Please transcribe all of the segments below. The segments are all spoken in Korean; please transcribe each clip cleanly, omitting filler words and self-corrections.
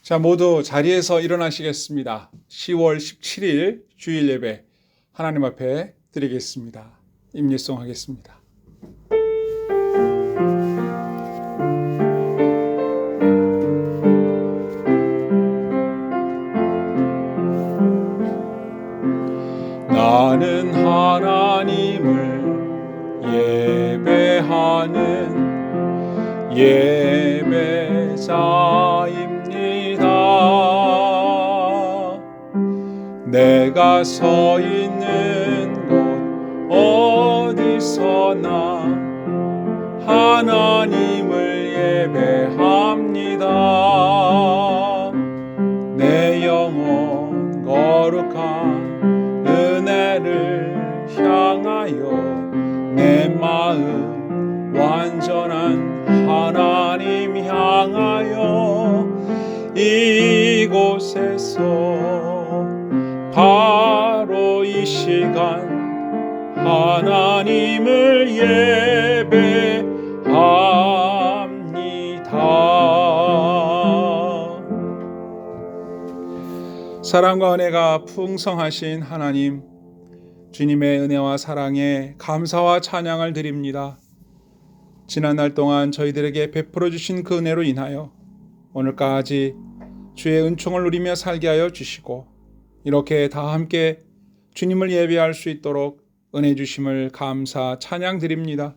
자, 모두 자리에서 일어나시겠습니다. 10월 17일 주일 예배 하나님 앞에 드리겠습니다. 임예송 하겠습니다. 나는 하나님을 예배하는 예배자입니다. 내가 서 있는 곳 어디서나 하나님을 예배합니다. 내 영혼 거룩한 은혜를 향하여 내 마음 완전한 하나님 향하여 이곳에서 바로 이 시간 하나님을 예배합니다. 사랑과 은혜가 풍성하신 하나님, 주님의 은혜와 사랑에 감사와 찬양을 드립니다. 지난 날 동안 저희들에게 베풀어 주신 그 은혜로 인하여 오늘까지 주의 은총을 누리며 살게 하여 주시고, 이렇게 다 함께 주님을 예배할 수 있도록 은혜 주심을 감사 찬양 드립니다.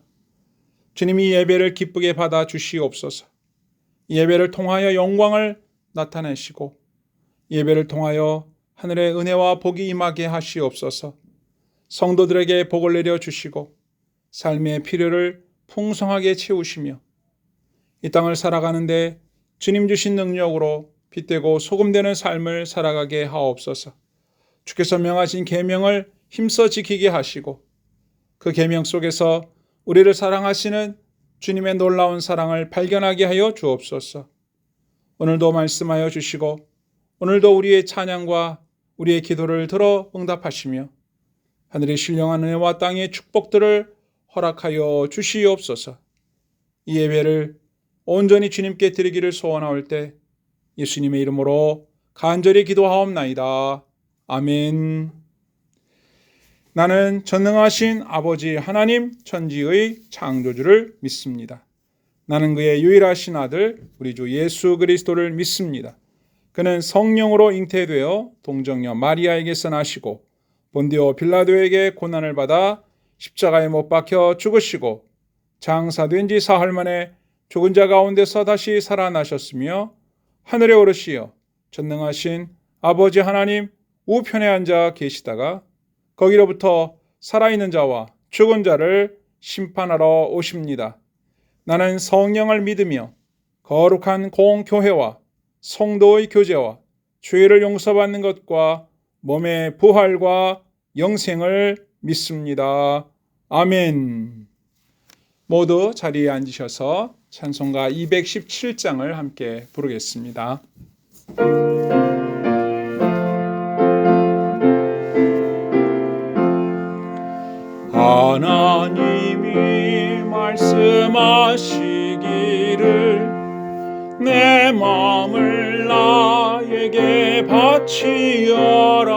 주님이 예배를 기쁘게 받아 주시옵소서. 예배를 통하여 영광을 나타내시고 예배를 통하여 하늘의 은혜와 복이 임하게 하시옵소서. 성도들에게 복을 내려 주시고 삶의 필요를 풍성하게 채우시며 이 땅을 살아가는데 주님 주신 능력으로 빛되고 소금되는 삶을 살아가게 하옵소서. 주께서 명하신 계명을 힘써 지키게 하시고 그 계명 속에서 우리를 사랑하시는 주님의 놀라운 사랑을 발견하게 하여 주옵소서. 오늘도 말씀하여 주시고 오늘도 우리의 찬양과 우리의 기도를 들어 응답하시며 하늘의 신령한 은혜와 땅의 축복들을 허락하여 주시옵소서. 이 예배를 온전히 주님께 드리기를 소원하올 때 예수님의 이름으로 간절히 기도하옵나이다. 아멘. 나는 전능하신 아버지 하나님 천지의 창조주를 믿습니다. 나는 그의 유일하신 아들 우리 주 예수 그리스도를 믿습니다. 그는 성령으로 잉태되어 동정녀 마리아에게서 나시고 본디오 빌라도에게 고난을 받아 십자가에 못 박혀 죽으시고 장사된 지 사흘 만에 죽은 자 가운데서 다시 살아나셨으며 하늘에 오르시어 전능하신 아버지 하나님 우편에 앉아 계시다가 거기로부터 살아있는 자와 죽은 자를 심판하러 오십니다. 나는 성령을 믿으며 거룩한 공교회와 성도의 교제와 죄를 용서받는 것과 몸의 부활과 영생을 믿습니다. 아멘. 모두 자리에 앉으셔서 찬송가 217장을 함께 부르겠습니다. 하나님이 말씀하시기를 내 마음을 나에게 바치어라.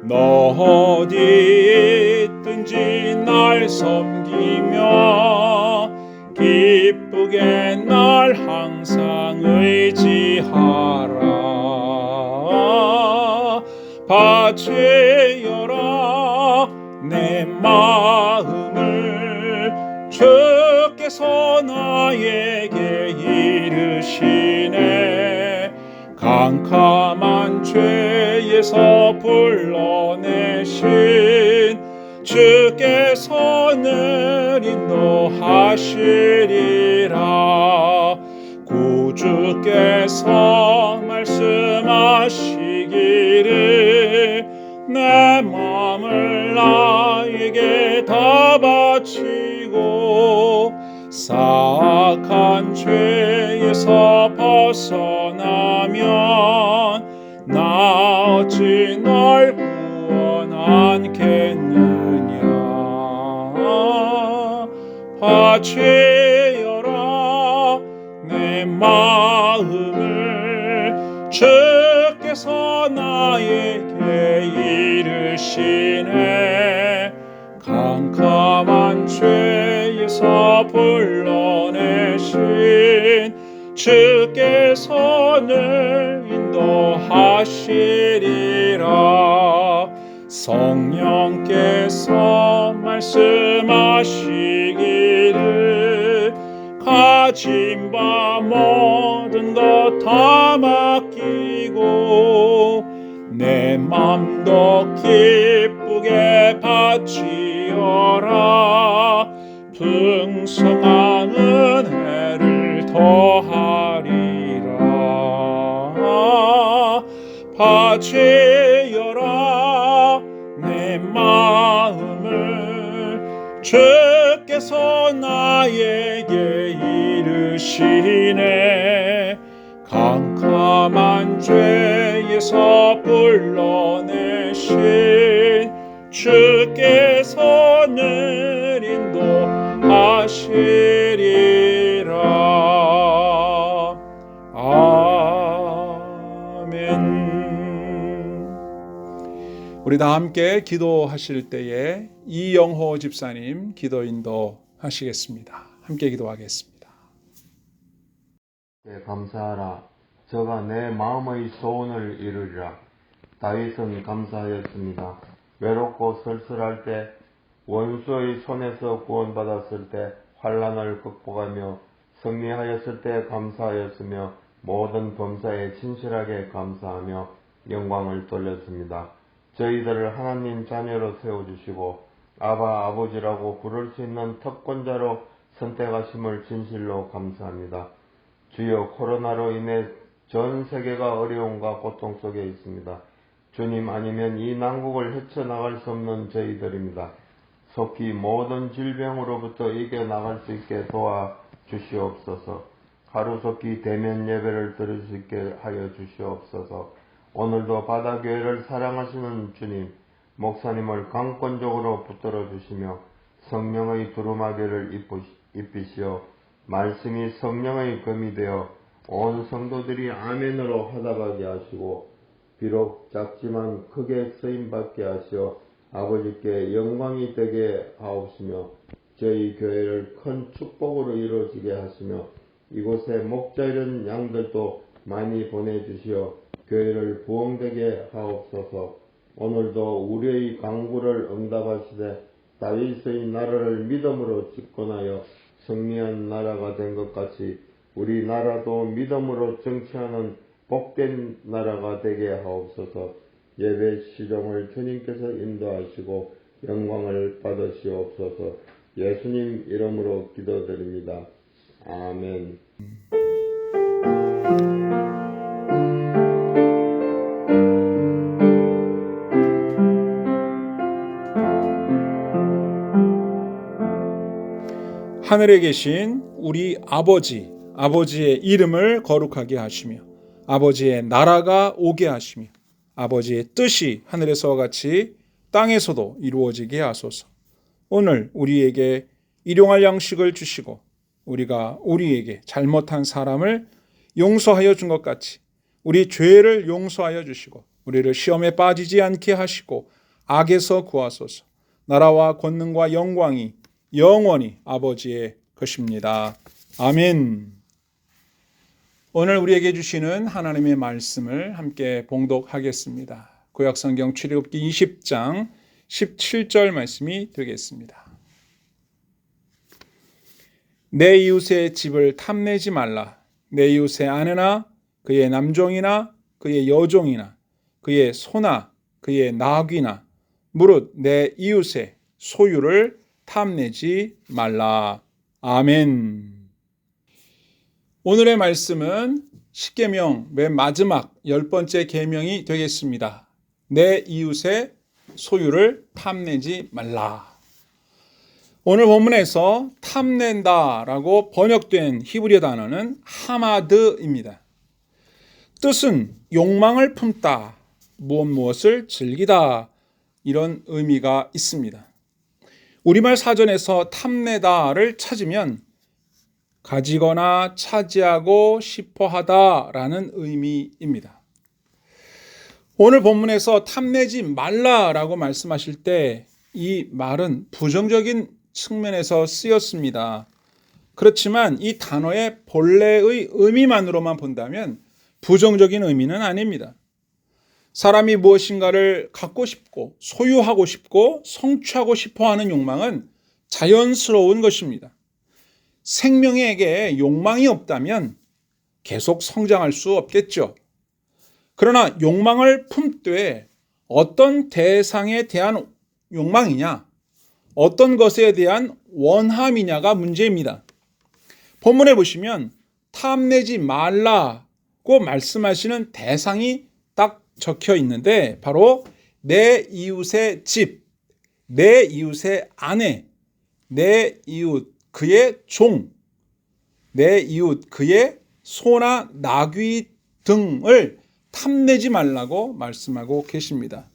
너 어디 있든지 날 섬기며 기쁘게 날 항상 의지하라. 바치어라 내 마음을 주께서 나에게 이르시네. 캄캄한 죄에서 불러내신 주께서는 인도하시리라. 구주께서 말씀하시기를 내 마음을 나에게 다 바치고 사악한 죄에서 벗어나면 나 어찌 널 구원하겠느냐. 바치어라 내 마음을 주께서 나에게 이르시네 캄캄한 죄에서 불러내신 주께서 늘 인도하시리라. 성령께서 말씀하시기를 가진 바 모든 것 다 맡기고 내 맘도 기쁘게 바치어라. 풍성한 은혜를 더하리라. 바치어라 내 마음을 주께서 나에게 이르시네 캄캄한 죄에서 불러내신 주께서 늘 인도하시리라. 아멘. 우리 다 함께 기도하실 때에 이영호 집사님 기도 인도하시겠습니다. 함께 기도하겠습니다. 감사하라. 저가 내 마음의 소원을 이루리라. 다윗은 감사하였습니다. 외롭고 쓸쓸할 때, 원수의 손에서 구원받았을 때, 환난을 극복하며 승리하였을 때 감사하였으며 모든 범사에 진실하게 감사하며 영광을 돌렸습니다. 저희들을 하나님 자녀로 세워주시고 아바 아버지라고 부를 수 있는 특권자로 선택하심을 진실로 감사합니다. 주여, 코로나로 인해 전 세계가 어려움과 고통 속에 있습니다. 주님 아니면 이 난국을 헤쳐나갈 수 없는 저희들입니다. 속히 모든 질병으로부터 이겨나갈 수 있게 도와주시옵소서. 하루속히 대면 예배를 들을 수 있게 하여 주시옵소서. 오늘도 바다교회를 사랑하시는 주님, 목사님을 강권적으로 붙들어 주시며 성령의 두루마기를 입히시어 말씀이 성령의 검이 되어 온 성도들이 아멘으로 화답하게 하시고 비록 작지만 크게 쓰임받게 하시어 아버지께 영광이 되게 하옵시며 저희 교회를 큰 축복으로 이루어지게 하시며 이곳에 목자 잃은 양들도 많이 보내주시어 교회를 부흥되게 하옵소서. 오늘도 우리의 간구를 응답하시되 다윗의 나라를 믿음으로 집권하여 승리한 나라가 된 것 같이 우리 나라도 믿음으로 정치하는 복된 나라가 되게 하옵소서. 예배 시종을 주님께서 인도하시고 영광을 받으시옵소서. 예수님 이름으로 기도드립니다. 아멘. 하늘에 계신 우리 아버지의 이름을 거룩하게 하시며 아버지의 나라가 오게 하시며 아버지의 뜻이 하늘에서와 같이 땅에서도 이루어지게 하소서. 오늘 우리에게 일용할 양식을 주시고 우리가 우리에게 잘못한 사람을 용서하여 준 것 같이 우리 죄를 용서하여 주시고 우리를 시험에 빠지지 않게 하시고 악에서 구하소서. 나라와 권능과 영광이 영원히 아버지의 것입니다. 아멘. 오늘 우리에게 주시는 하나님의 말씀을 함께 봉독하겠습니다. 구약성경 출애굽기 20장 17절 말씀이 되겠습니다. 내 이웃의 집을 탐내지 말라. 내 이웃의 아내나 그의 남종이나 그의 여종이나 그의 소나 그의 나귀나 무릇 내 이웃의 소유를 탐내지 말라. 아멘. 오늘의 말씀은 십계명 맨 마지막 10번째 계명이 되겠습니다. 내 이웃의 소유를 탐내지 말라. 오늘 본문에서 탐낸다라고 번역된 히브리어 단어는 하마드입니다. 뜻은 욕망을 품다, 무엇을 즐기다 이런 의미가 있습니다. 우리말 사전에서 탐내다를 찾으면 가지거나 차지하고 싶어 하다라는 의미입니다. 오늘 본문에서 탐내지 말라라고 말씀하실 때 이 말은 부정적인 측면에서 쓰였습니다. 그렇지만 이 단어의 본래의 의미만으로만 본다면 부정적인 의미는 아닙니다. 사람이 무엇인가를 갖고 싶고 소유하고 싶고 성취하고 싶어 하는 욕망은 자연스러운 것입니다. 생명에게 욕망이 없다면 계속 성장할 수 없겠죠. 그러나 욕망을 품되 어떤 대상에 대한 욕망이냐, 어떤 것에 대한 원함이냐가 문제입니다. 본문에 보시면 탐내지 말라고 말씀하시는 대상이 딱 적혀 있는데 바로 내 이웃의 집, 내 이웃의 아내, 내 이웃 그의 종, 내 이웃 그의 소나 나귀 등을 탐내지 말라고 말씀하고 계십니다.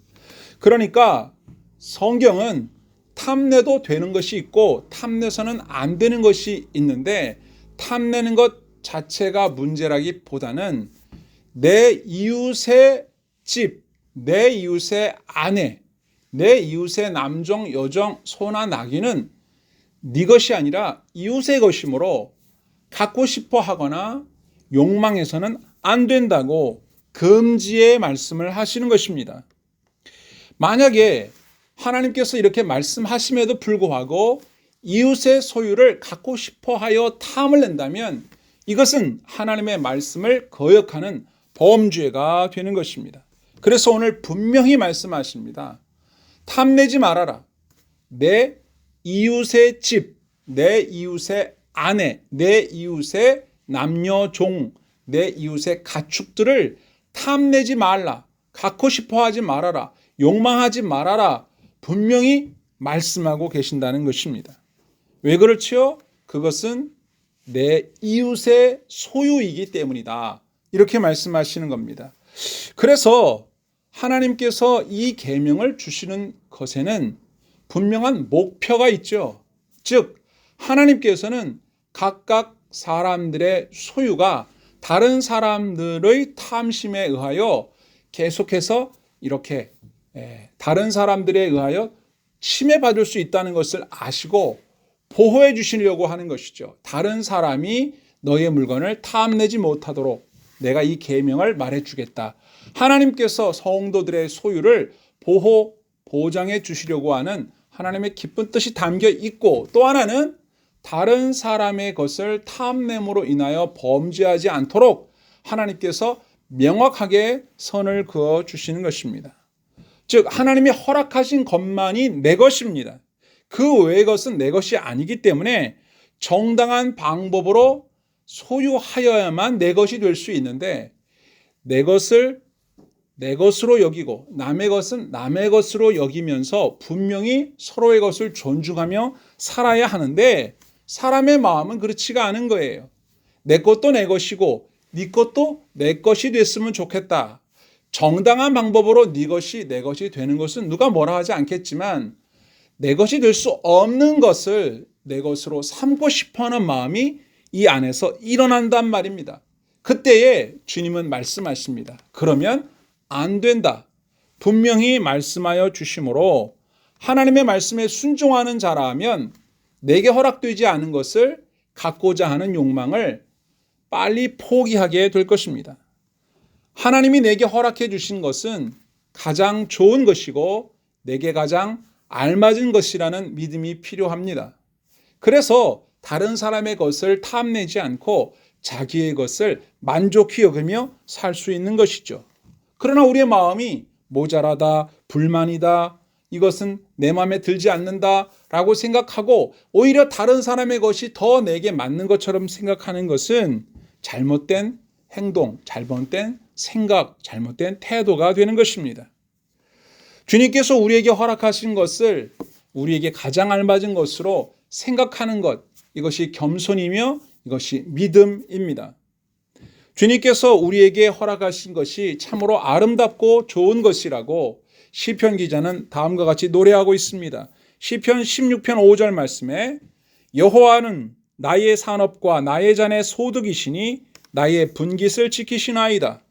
그러니까 성경은 탐내도 되는 것이 있고 탐내서는 안 되는 것이 있는데 탐내는 것 자체가 문제라기보다는 내 이웃의 집, 내 이웃의 아내, 내 이웃의 남종, 여종, 소나 나귀는 네 것이 아니라 이웃의 것이므로 갖고 싶어 하거나 욕망해서는 안 된다고 금지의 말씀을 하시는 것입니다. 만약에 하나님께서 이렇게 말씀하심에도 불구하고 이웃의 소유를 갖고 싶어 하여 탐을 낸다면 이것은 하나님의 말씀을 거역하는 범죄가 되는 것입니다. 그래서 오늘 분명히 말씀하십니다. 탐내지 말아라. 내 이웃의 집, 내 이웃의 아내, 내 이웃의 남녀 종, 내 이웃의 가축들을 탐내지 말라. 갖고 싶어 하지 말아라. 욕망하지 말아라. 분명히 말씀하고 계신다는 것입니다. 왜 그렇지요? 그것은 내 이웃의 소유이기 때문이다. 이렇게 말씀하시는 겁니다. 그래서 하나님께서 이 계명을 주시는 것에는 분명한 목표가 있죠. 즉 하나님께서는 각각 사람들의 소유가 다른 사람들의 탐심에 의하여 계속해서 이렇게 다른 사람들에 의하여 침해받을 수 있다는 것을 아시고 보호해 주시려고 하는 것이죠. 다른 사람이 너의 물건을 탐내지 못하도록 내가 이 계명을 말해주겠다. 하나님께서 성도들의 소유를 보장해 주시려고 하는 하나님의 기쁜 뜻이 담겨 있고 또 하나는 다른 사람의 것을 탐냄으로 인하여 범죄하지 않도록 하나님께서 명확하게 선을 그어 주시는 것입니다. 즉 하나님이 허락하신 것만이 내 것입니다. 그 외의 것은 내 것이 아니기 때문에 정당한 방법으로 소유하여야만 내 것이 될 수 있는데 내 것을 내 것으로 여기고 남의 것은 남의 것으로 여기면서 분명히 서로의 것을 존중하며 살아야 하는데 사람의 마음은 그렇지가 않은 거예요. 내 것도 내 것이고 네 것도 내 것이 됐으면 좋겠다. 정당한 방법으로 네 것이 내 것이 되는 것은 누가 뭐라 하지 않겠지만 내 것이 될 수 없는 것을 내 것으로 삼고 싶어하는 마음이 이 안에서 일어난단 말입니다. 그때에 주님은 말씀하십니다. 그러면 안 된다. 분명히 말씀하여 주심으로 하나님의 말씀에 순종하는 자라면 내게 허락되지 않은 것을 갖고자 하는 욕망을 빨리 포기하게 될 것입니다. 하나님이 내게 허락해 주신 것은 가장 좋은 것이고 내게 가장 알맞은 것이라는 믿음이 필요합니다. 그래서 다른 사람의 것을 탐내지 않고 자기의 것을 만족히 여기며 살 수 있는 것이죠. 그러나 우리의 마음이 모자라다, 불만이다, 이것은 내 마음에 들지 않는다 라고 생각하고 오히려 다른 사람의 것이 더 내게 맞는 것처럼 생각하는 것은 잘못된 행동, 잘못된 생각, 잘못된 태도가 되는 것입니다. 주님께서 우리에게 허락하신 것을 우리에게 가장 알맞은 것으로 생각하는 것, 이것이 겸손이며 이것이 믿음입니다. 주님께서 우리에게 허락하신 것이 참으로 아름답고 좋은 것이라고 시편 기자는 다음과 같이 노래하고 있습니다. 시편 16편 5절 말씀에 여호와는 나의 산업과 나의 잔의 소득이시니 나의 분깃을 지키시나이다.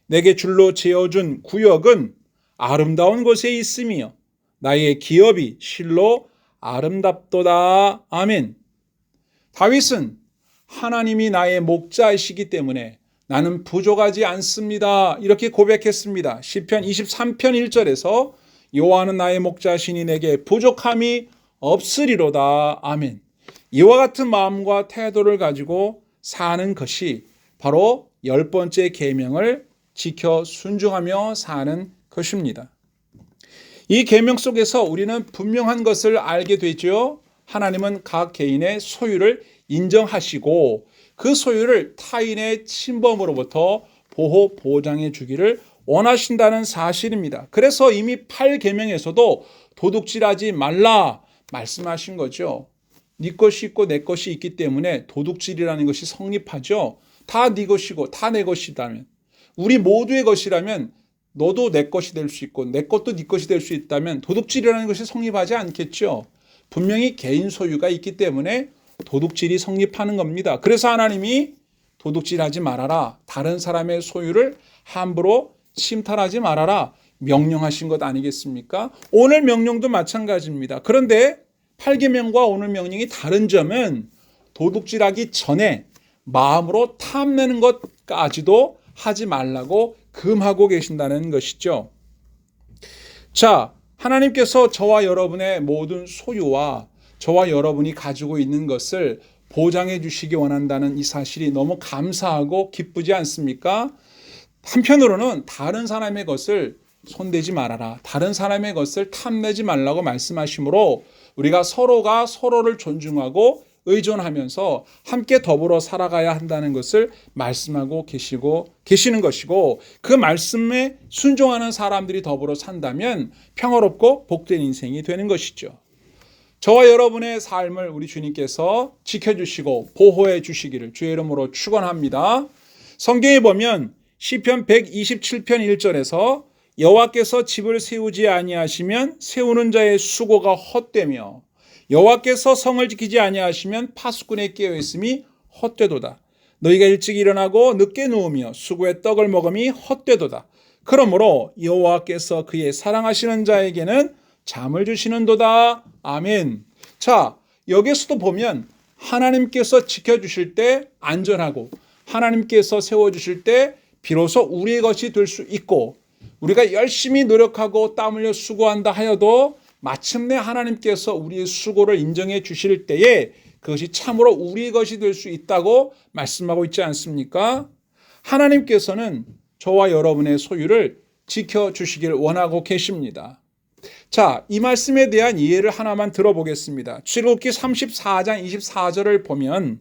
내게 줄로 지어준 구역은 아름다운 곳에 있으며 나의 기업이 실로 아름답도다. 아멘. 다윗은 하나님이 나의 목자이시기 때문에 나는 부족하지 않습니다. 이렇게 고백했습니다. 시편 23편 1절에서 여호와는 나의 목자시니 내게 부족함이 없으리로다. 아멘. 이와 같은 마음과 태도를 가지고 사는 것이 바로 10번째 계명을 지켜 순종하며 사는 것입니다. 이 계명 속에서 우리는 분명한 것을 알게 되죠. 하나님은 각 개인의 소유를 인정하시고 그 소유를 타인의 침범으로부터 보호장해 주기를 원하신다는 사실입니다. 그래서 이미 8계명에서도 도둑질하지 말라 말씀하신 거죠. 네 것이 있고 내 것이 있기 때문에 도둑질이라는 것이 성립하죠. 다 네 것이고 다 내 것이라면, 우리 모두의 것이라면 너도 내 것이 될 수 있고 내 것도 네 것이 될 수 있다면 도둑질이라는 것이 성립하지 않겠죠. 분명히 개인 소유가 있기 때문에 도둑질이 성립하는 겁니다. 그래서 하나님이 도둑질하지 말아라, 다른 사람의 소유를 함부로 침탈하지 말아라 명령하신 것 아니겠습니까? 오늘 명령도 마찬가지입니다. 그런데 8계명과 오늘 명령이 다른 점은 도둑질하기 전에 마음으로 탐내는 것까지도 하지 말라고 금하고 계신다는 것이죠. 자, 하나님께서 저와 여러분의 모든 소유와 저와 여러분이 가지고 있는 것을 보장해 주시기 원한다는 이 사실이 너무 감사하고 기쁘지 않습니까? 한편으로는 다른 사람의 것을 손대지 말아라, 다른 사람의 것을 탐내지 말라고 말씀하시므로 우리가 서로가 서로를 존중하고 의존하면서 함께 더불어 살아가야 한다는 것을 말씀하고 계시는 것이고, 그 말씀에 순종하는 사람들이 더불어 산다면 평화롭고 복된 인생이 되는 것이죠. 저와 여러분의 삶을 우리 주님께서 지켜주시고 보호해 주시기를 주의 이름으로 축원합니다. 성경에 보면 시편 127편 1절에서 여호와께서 집을 세우지 아니하시면 세우는 자의 수고가 헛되며 여호와께서 성을 지키지 아니하시면 파수꾼의 깨어있음이 헛되도다. 너희가 일찍 일어나고 늦게 누우며 수고의 떡을 먹음이 헛되도다. 그러므로 여호와께서 그의 사랑하시는 자에게는 잠을 주시는도다. 아멘. 자, 여기서도 보면 하나님께서 지켜주실 때 안전하고 하나님께서 세워주실 때 비로소 우리의 것이 될 수 있고, 우리가 열심히 노력하고 땀 흘려 수고한다 하여도 마침내 하나님께서 우리의 수고를 인정해 주실 때에 그것이 참으로 우리의 것이 될 수 있다고 말씀하고 있지 않습니까? 하나님께서는 저와 여러분의 소유를 지켜주시길 원하고 계십니다. 자, 이 말씀에 대한 이해를 하나만 들어보겠습니다. 출애굽기 34장 24절을 보면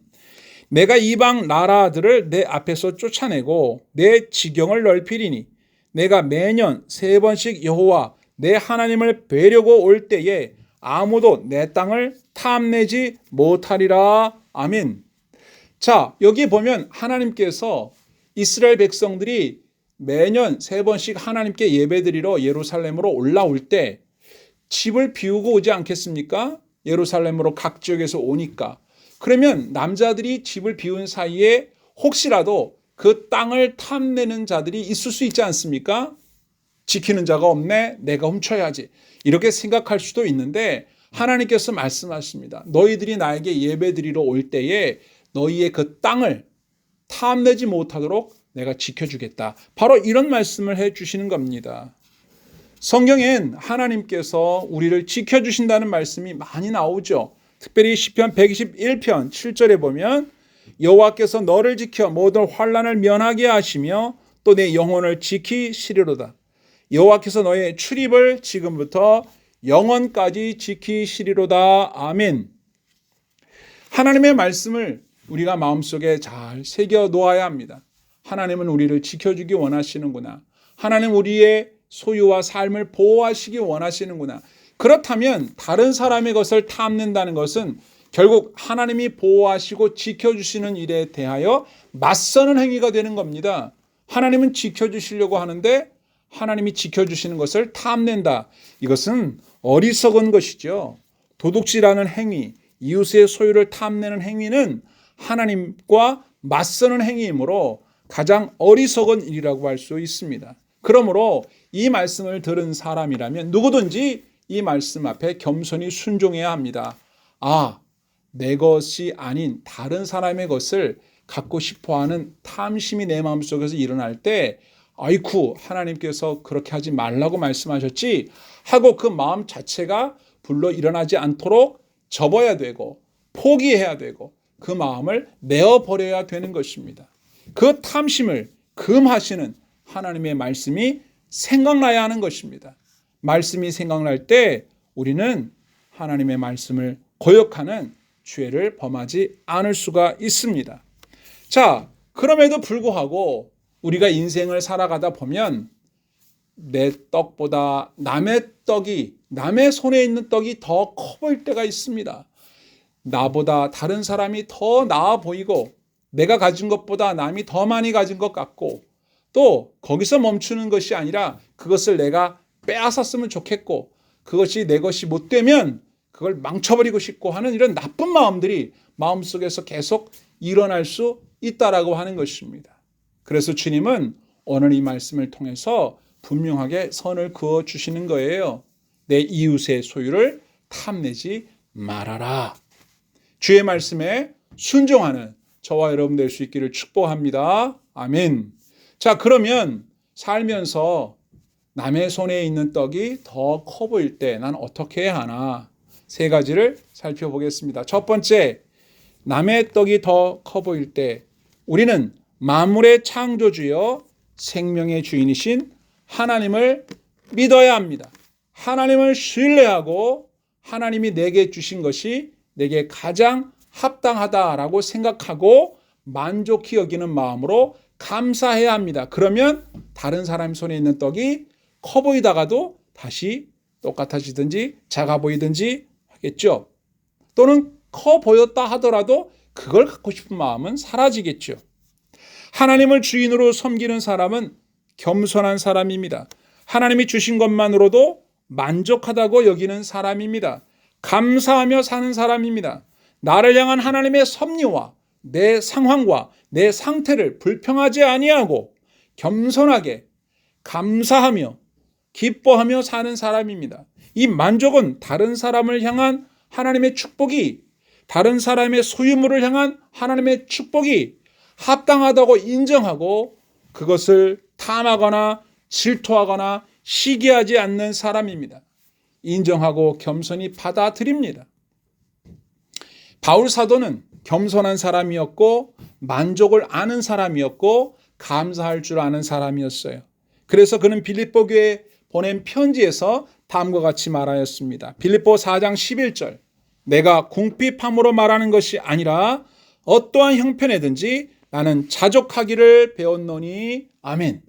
내가 이방 나라들을 내 앞에서 쫓아내고 내 지경을 넓히리니 내가 매년 3번씩 여호와 내 하나님을 뵈려고 올 때에 아무도 내 땅을 탐내지 못하리라. 아멘. 자, 여기 보면 하나님께서 이스라엘 백성들이 매년 3번씩 하나님께 예배드리러 예루살렘으로 올라올 때 집을 비우고 오지 않겠습니까? 예루살렘으로 각 지역에서 오니까. 그러면 남자들이 집을 비운 사이에 혹시라도 그 땅을 탐내는 자들이 있을 수 있지 않습니까? 지키는 자가 없네, 내가 훔쳐야지, 이렇게 생각할 수도 있는데 하나님께서 말씀하십니다. 너희들이 나에게 예배드리러 올 때에 너희의 그 땅을 탐내지 못하도록 내가 지켜주겠다. 바로 이런 말씀을 해주시는 겁니다. 성경엔 하나님께서 우리를 지켜주신다는 말씀이 많이 나오죠. 특별히 시편 121편 7절에 보면 여호와께서 너를 지켜 모든 환난을 면하게 하시며 또 내 영혼을 지키시리로다. 여호와께서 너의 출입을 지금부터 영원까지 지키시리로다. 아멘. 하나님의 말씀을 우리가 마음속에 잘 새겨 놓아야 합니다. 하나님은 우리를 지켜주기 원하시는구나. 하나님 우리의 소유와 삶을 보호하시기 원하시는구나. 그렇다면 다른 사람의 것을 탐낸다는 것은 결국 하나님이 보호하시고 지켜주시는 일에 대하여 맞서는 행위가 되는 겁니다. 하나님은 지켜주시려고 하는데 하나님이 지켜주시는 것을 탐낸다. 이것은 어리석은 것이죠. 도둑질하는 행위, 이웃의 소유를 탐내는 행위는 하나님과 맞서는 행위이므로 가장 어리석은 일이라고 할 수 있습니다. 그러므로 이 말씀을 들은 사람이라면 누구든지 이 말씀 앞에 겸손히 순종해야 합니다. 아, 내 것이 아닌 다른 사람의 것을 갖고 싶어하는 탐심이 내 마음속에서 일어날 때 아이쿠, 하나님께서 그렇게 하지 말라고 말씀하셨지 하고 그 마음 자체가 불러 일어나지 않도록 접어야 되고 포기해야 되고 그 마음을 내어버려야 되는 것입니다. 그 탐심을 금하시는 하나님의 말씀이 생각나야 하는 것입니다. 말씀이 생각날 때 우리는 하나님의 말씀을 거역하는 죄를 범하지 않을 수가 있습니다. 자, 그럼에도 불구하고 우리가 인생을 살아가다 보면 내 떡보다 남의 떡이, 남의 손에 있는 떡이 더 커 보일 때가 있습니다. 나보다 다른 사람이 더 나아 보이고 내가 가진 것보다 남이 더 많이 가진 것 같고 또 거기서 멈추는 것이 아니라 그것을 내가 빼앗았으면 좋겠고 그것이 내 것이 못 되면 그걸 망쳐버리고 싶고 하는 이런 나쁜 마음들이 마음속에서 계속 일어날 수 있다라고 하는 것입니다. 그래서 주님은 오늘 이 말씀을 통해서 분명하게 선을 그어 주시는 거예요. 내 이웃의 소유를 탐내지 말아라. 주의 말씀에 순종하는 저와 여러분 될 수 있기를 축복합니다. 아멘. 자, 그러면 살면서 남의 손에 있는 떡이 더 커 보일 때 난 어떻게 해야 하나? 세 가지를 살펴보겠습니다. 첫 번째, 남의 떡이 더 커 보일 때 우리는 만물의 창조주여 생명의 주인이신 하나님을 믿어야 합니다. 하나님을 신뢰하고 하나님이 내게 주신 것이 내게 가장 합당하다라고 생각하고 만족히 여기는 마음으로 감사해야 합니다. 그러면 다른 사람 손에 있는 떡이 커 보이다가도 다시 똑같아지든지 작아 보이든지 하겠죠. 또는 커 보였다 하더라도 그걸 갖고 싶은 마음은 사라지겠죠. 하나님을 주인으로 섬기는 사람은 겸손한 사람입니다. 하나님이 주신 것만으로도 만족하다고 여기는 사람입니다. 감사하며 사는 사람입니다. 나를 향한 하나님의 섭리와 내 상황과 내 상태를 불평하지 아니하고 겸손하게 감사하며 기뻐하며 사는 사람입니다. 이 만족은 다른 사람을 향한 하나님의 축복이 다른 사람의 소유물을 향한 하나님의 축복이 합당하다고 인정하고 그것을 탐하거나 질투하거나 시기하지 않는 사람입니다. 인정하고 겸손히 받아들입니다. 바울 사도는 겸손한 사람이었고 만족을 아는 사람이었고 감사할 줄 아는 사람이었어요. 그래서 그는 빌립보 교회에 보낸 편지에서 다음과 같이 말하였습니다. 빌립보 4장 11절 내가 궁핍함으로 말하는 것이 아니라 어떠한 형편에든지 나는 자족하기를 배웠노니 아멘.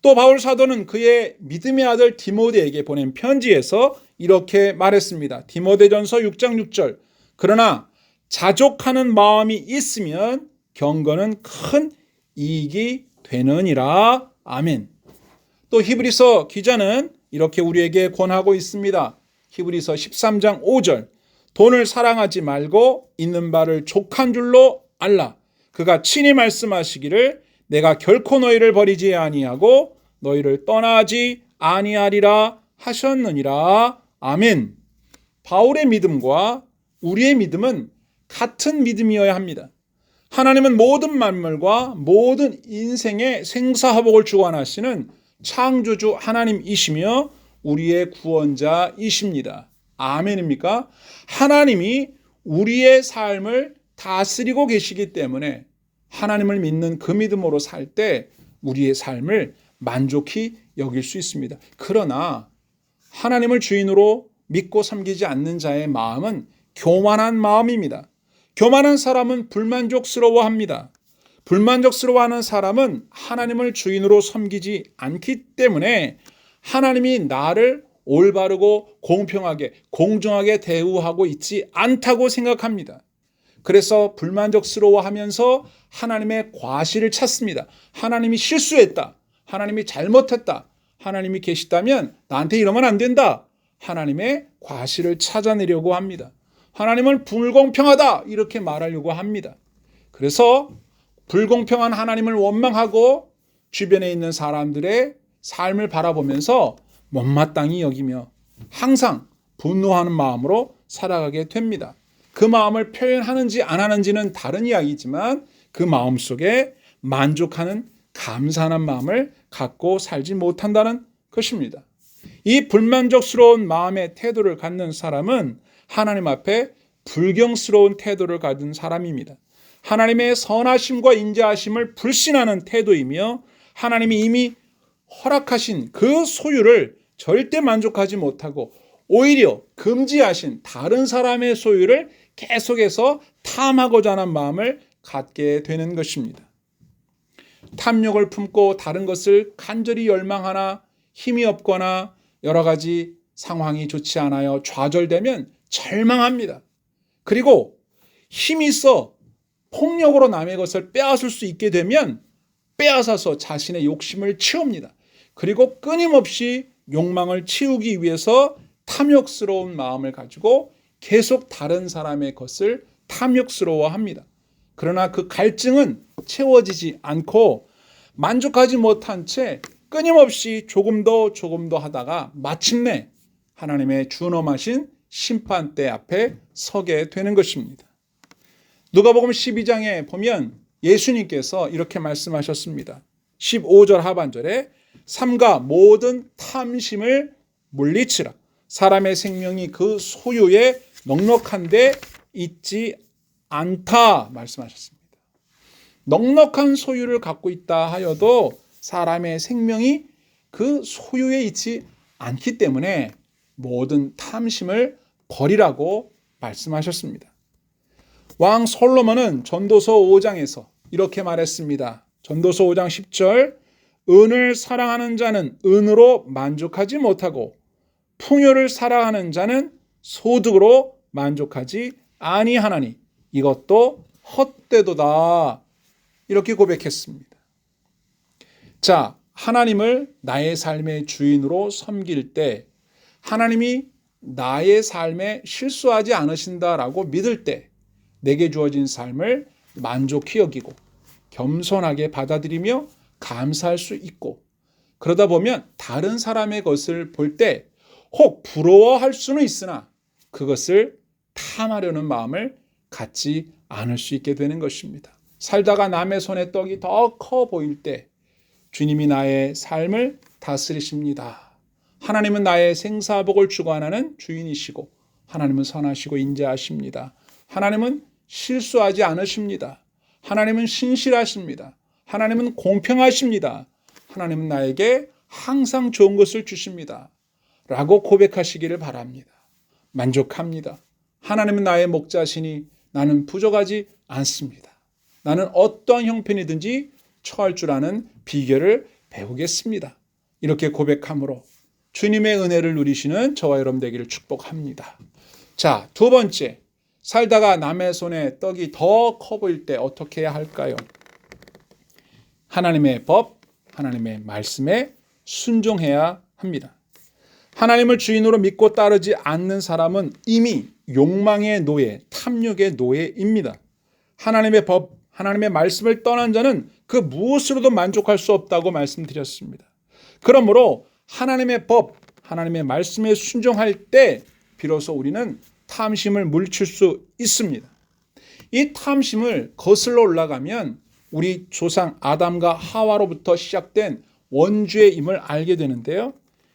또 바울 사도는 그의 믿음의 아들 디모데에게 보낸 편지에서 이렇게 말했습니다. 디모데전서 6장 6절 그러나 자족하는 마음이 있으면 경건은 큰 이익이 되느니라 아멘. 또 히브리서 기자는 이렇게 우리에게 권하고 있습니다. 히브리서 13장 5절 돈을 사랑하지 말고 있는 바를 족한 줄로 알라. 그가 친히 말씀하시기를 내가 결코 너희를 버리지 아니하고 너희를 떠나지 아니하리라 하셨느니라. 아멘. 바울의 믿음과 우리의 믿음은 같은 믿음이어야 합니다. 하나님은 모든 만물과 모든 인생의 생사화복을 주관하시는 창조주 하나님이시며 우리의 구원자이십니다. 아멘입니까? 하나님이 우리의 삶을 다스리고 계시기 때문에 하나님을 믿는 그 믿음으로 살 때 우리의 삶을 만족히 여길 수 있습니다. 그러나 하나님을 주인으로 믿고 섬기지 않는 자의 마음은 교만한 마음입니다. 교만한 사람은 불만족스러워합니다. 불만족스러워하는 사람은 하나님을 주인으로 섬기지 않기 때문에 하나님이 나를 올바르고 공평하게 공정하게 대우하고 있지 않다고 생각합니다. 그래서 불만족스러워하면서 하나님의 과실을 찾습니다. 하나님이 실수했다. 하나님이 잘못했다. 하나님이 계시다면 나한테 이러면 안 된다. 하나님의 과실을 찾아내려고 합니다. 하나님은 불공평하다 이렇게 말하려고 합니다. 그래서 불공평한 하나님을 원망하고 주변에 있는 사람들의 삶을 바라보면서 못마땅히 여기며 항상 분노하는 마음으로 살아가게 됩니다. 그 마음을 표현하는지 안 하는지는 다른 이야기지만 그 마음 속에 만족하는 감사하는 마음을 갖고 살지 못한다는 것입니다. 이 불만족스러운 마음의 태도를 갖는 사람은 하나님 앞에 불경스러운 태도를 가진 사람입니다. 하나님의 선하심과 인자하심을 불신하는 태도이며 하나님이 이미 허락하신 그 소유를 절대 만족하지 못하고 오히려 금지하신 다른 사람의 소유를 계속해서 탐하고자 하는 마음을 갖게 되는 것입니다. 탐욕을 품고 다른 것을 간절히 열망하나 힘이 없거나 여러 가지 상황이 좋지 않아요 좌절되면 절망합니다. 그리고 힘이 있어 폭력으로 남의 것을 빼앗을 수 있게 되면 빼앗아서 자신의 욕심을 채웁니다. 그리고 끊임없이 욕망을 채우기 위해서 탐욕스러운 마음을 가지고 계속 다른 사람의 것을 탐욕스러워합니다. 그러나 그 갈증은 채워지지 않고 만족하지 못한 채 끊임없이 조금 더 하다가 마침내 하나님의 준엄하신 심판대 앞에 서게 되는 것입니다. 누가복음 12장에 보면 예수님께서 이렇게 말씀하셨습니다. 15절 하반절에 삼가 모든 탐심을 물리치라. 사람의 생명이 그 소유에 넉넉한데 있지 않다 말씀하셨습니다. 넉넉한 소유를 갖고 있다 하여도 사람의 생명이 그 소유에 있지 않기 때문에 모든 탐심을 버리라고 말씀하셨습니다. 왕 솔로몬은 전도서 5장에서 이렇게 말했습니다. 전도서 5장 10절 은을 사랑하는 자는 은으로 만족하지 못하고 풍요를 사랑하는 자는 소득으로 만족하지 아니하나니 이것도 헛되도다. 이렇게 고백했습니다. 자, 하나님을 나의 삶의 주인으로 섬길 때 하나님이 나의 삶에 실수하지 않으신다라고 믿을 때 내게 주어진 삶을 만족히 여기고 겸손하게 받아들이며 감사할 수 있고 그러다 보면 다른 사람의 것을 볼 때 혹 부러워할 수는 있으나 그것을 탐하려는 마음을 갖지 않을 수 있게 되는 것입니다. 살다가 남의 손에 떡이 더 커 보일 때 주님이 나의 삶을 다스리십니다. 하나님은 나의 생사복을 주관하는 주인이시고 하나님은 선하시고 인자하십니다. 하나님은 실수하지 않으십니다. 하나님은 신실하십니다. 하나님은 공평하십니다. 하나님은 나에게 항상 좋은 것을 주십니다. 라고 고백하시기를 바랍니다. 만족합니다. 하나님은 나의 목자시니 나는 부족하지 않습니다. 나는 어떠한 형편이든지 처할 줄 아는 비결을 배우겠습니다. 이렇게 고백함으로 주님의 은혜를 누리시는 저와 여러분 되기를 축복합니다. 자, 두 번째, 살다가 남의 손에 떡이 더 커 보일 때 어떻게 해야 할까요? 하나님의 법, 하나님의 말씀에 순종해야 합니다. 하나님을 주인으로 믿고 따르지 않는 사람은 이미 욕망의 노예, 탐욕의 노예입니다. 하나님의 법, 하나님의 말씀을 떠난 자는 그 무엇으로도 만족할 수 없다고 말씀드렸습니다. 그러므로 하나님의 법, 하나님의 말씀에 순종할 때 비로소 우리는 탐심을 물칠 수 있습니다. 이 탐심을 거슬러 올라가면 우리 조상 아담과 하와로부터 시작된 원죄의 임을 알게 되는데요.